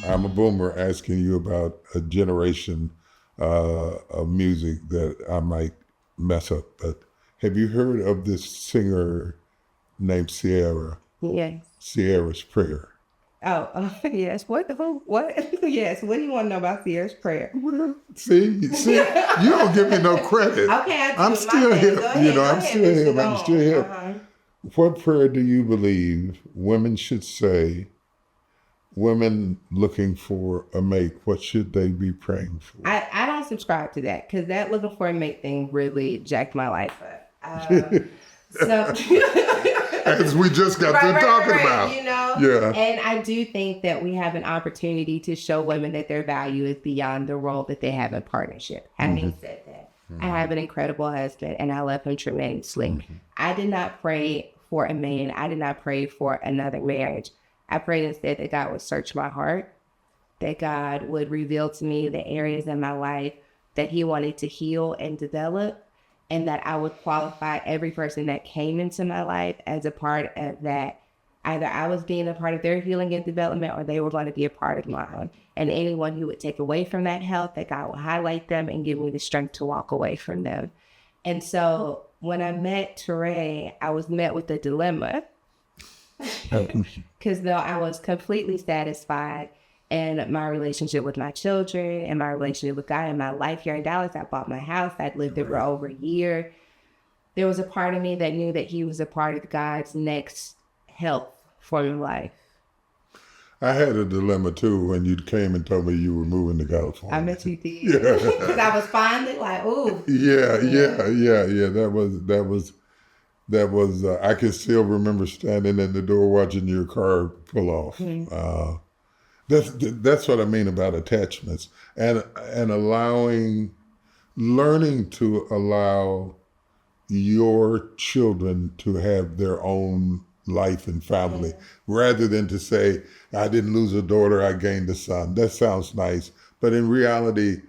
I'm a boomer asking you about a generation of music that I might mess up, but have you heard of this singer named Ciara? Yes. Ciara's Prayer. Yes. What? Who? What? Yes. What do you want to know about Ciara's prayer? Well, see, you don't give me no credit. Okay, I do. I'm still here. Go ahead, go I'm ahead, still here. Mr. I'm still Bone. here. What prayer do you believe women should say? Women looking for a mate, what should they be praying for? I don't subscribe to that because that looking for a mate thing really jacked my life up. So as we just got through talking about, you know. Yeah. And I do think that we have an opportunity to show women that their value is beyond the role that they have in partnership. Having said that, I have an incredible husband and I love him tremendously. I did not pray for a man. I did not pray for another marriage. I prayed instead that God would search my heart, that God would reveal to me the areas in my life that he wanted to heal and develop, and that I would qualify every person that came into my life as a part of that. Either I was being a part of their healing and development, or they were going to be a part of mine. And anyone who would take away from that health, that God would highlight them and give me the strength to walk away from them. And so when I met Teray, I was met with a dilemma. Because though I was completely satisfied in my relationship with my children and my relationship with God and my life here in Dallas, I bought my house. I'd lived there for over a year. There was a part of me that knew that he was a part of God's next health for my life. I had a dilemma too when you came and told me you were moving to California. I bet you did. Yeah. Because I was finally like, ooh. Yeah. That was. I can still remember standing at the door watching your car pull off. That's what I mean about attachments and learning to allow your children to have their own life and family, rather than to say, I didn't lose a daughter, I gained a son. That sounds nice, but in reality,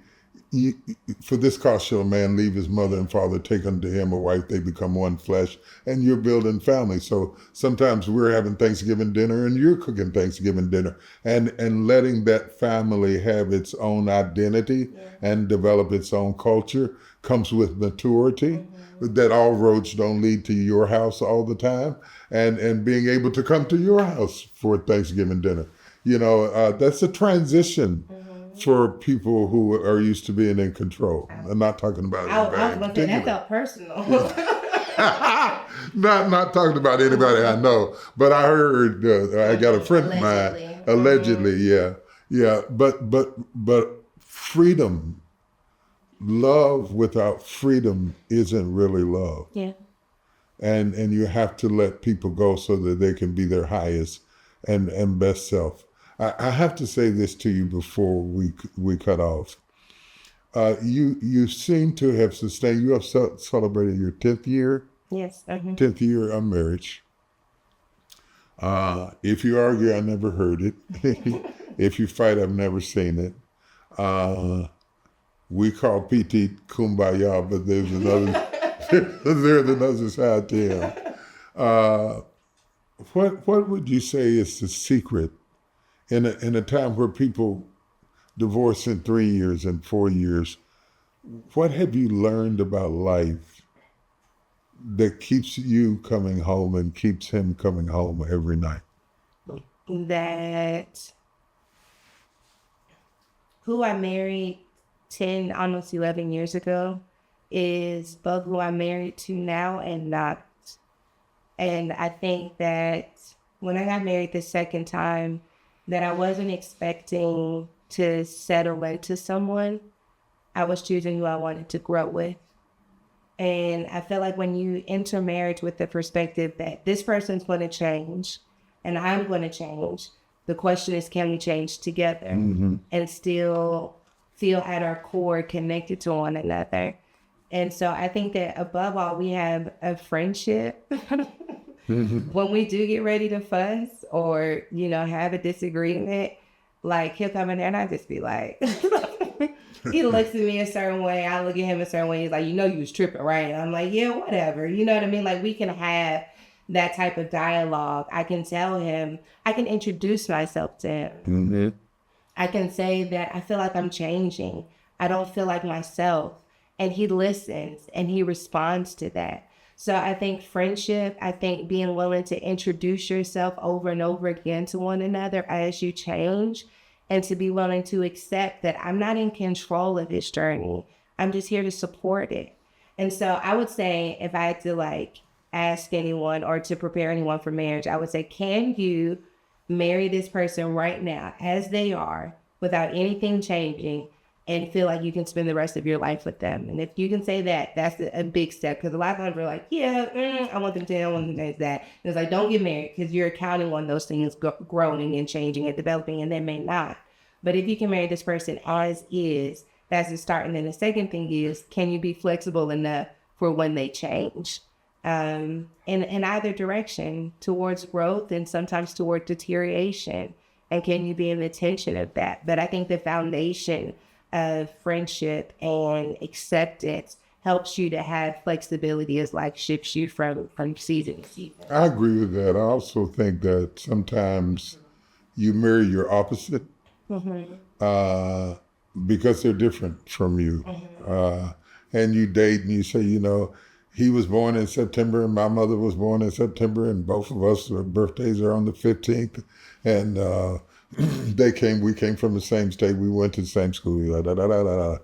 for this cause shall a man leave his mother and father, take unto him a wife, they become one flesh, and you're building family. So sometimes we're having Thanksgiving dinner and you're cooking Thanksgiving dinner, and letting that family have its own identity and develop its own culture comes with maturity. That all roads don't lead to your house all the time, and being able to come to your house for Thanksgiving dinner. That's a transition for people who are used to being in control. I'm not talking about anybody. I was going to say, that felt personal. not talking about anybody I know, but I heard, I got a friend of mine, allegedly, yeah. But freedom, love without freedom isn't really love. Yeah. And you have to let people go so that they can be their highest and best self. I have to say this to you before we cut off. You seem to have sustained. You have celebrated your 10th year. Yes. 10th year of marriage. If you argue, I never heard it. If you fight, I've never seen it. We call PT Kumbaya, but there's another side to him. What would you say is the secret in a time where people divorce in 3 years and 4 years? What have you learned about life that keeps you coming home and keeps him coming home every night? That who I married 10, almost 11 years ago is both who I'm married to now and not. And I think that when I got married the second time, that I wasn't expecting to settle into someone. I was choosing who I wanted to grow with. And I feel like when you enter marriage with the perspective that this person's going to change and I'm going to change, the question is, can we change together and still feel at our core connected to one another? And so I think that above all, we have a friendship. When we do get ready to fuss or, have a disagreement, like he'll come in there and I just be like, he looks at me a certain way. I look at him a certain way. He's like, you was tripping, right? I'm like, yeah, whatever. You know what I mean? Like we can have that type of dialogue. I can tell him, I can introduce myself to him. I can say that I feel like I'm changing. I don't feel like myself. And he listens and he responds to that. So I think friendship, I think being willing to introduce yourself over and over again to one another as you change, and to be willing to accept that I'm not in control of this journey. I'm just here to support it. And so I would say, if I had to like ask anyone or to prepare anyone for marriage, I would say, can you marry this person right now as they are without anything changing and feel like you can spend the rest of your life with them? And if you can say that, that's a big step, because a lot of times we're like, I want them to, I want them to do that. And it's like, don't get married, because you're counting on those things growing and changing and developing, and they may not. But if you can marry this person as is, that's the start. And then the second thing is, can you be flexible enough for when they change? In either direction, towards growth and sometimes toward deterioration. And can you be in the tension of that? But I think the foundation of friendship and acceptance helps you to have flexibility, as like shifts you from season to season. I agree with that. I also think that sometimes you marry your opposite because they're different from you. And you date and you say, he was born in September and my mother was born in September, and both of us, our birthdays are on the 15th. And we came from the same state, we went to the same school,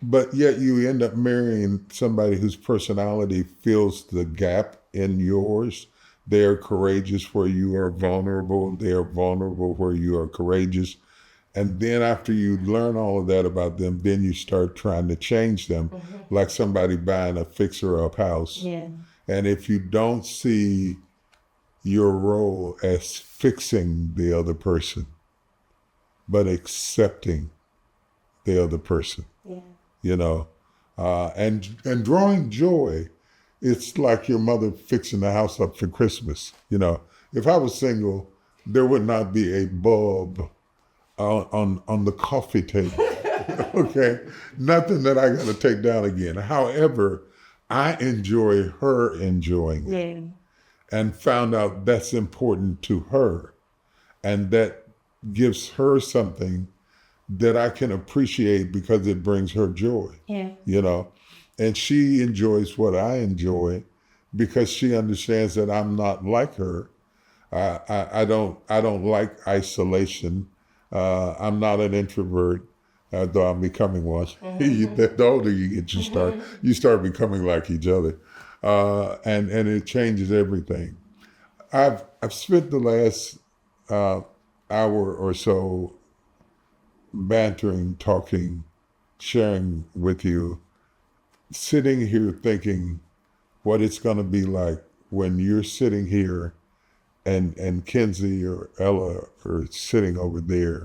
But yet you end up marrying somebody whose personality fills the gap in yours. They are courageous where you are vulnerable. They are vulnerable where you are courageous. And then after you learn all of that about them, then you start trying to change them, like somebody buying a fixer-up house. Yeah. And if you don't see your role as fixing the other person, but accepting the other person, and drawing joy, it's like your mother fixing the house up for Christmas. If I was single, there would not be a bulb on the coffee table. Okay, nothing that I got to take down again. However, I enjoy her enjoying it, and found out that's important to her, and that gives her something that I can appreciate because it brings her joy. And she enjoys what I enjoy because she understands that I'm not like her. I don't like isolation. I'm not an introvert, though I'm becoming one. The older you get, you start becoming like each other, and it changes everything. I've spent the last hour or so bantering, talking, sharing with you, sitting here thinking what it's going to be like when you're sitting here and Kenzie or Ella are sitting over there,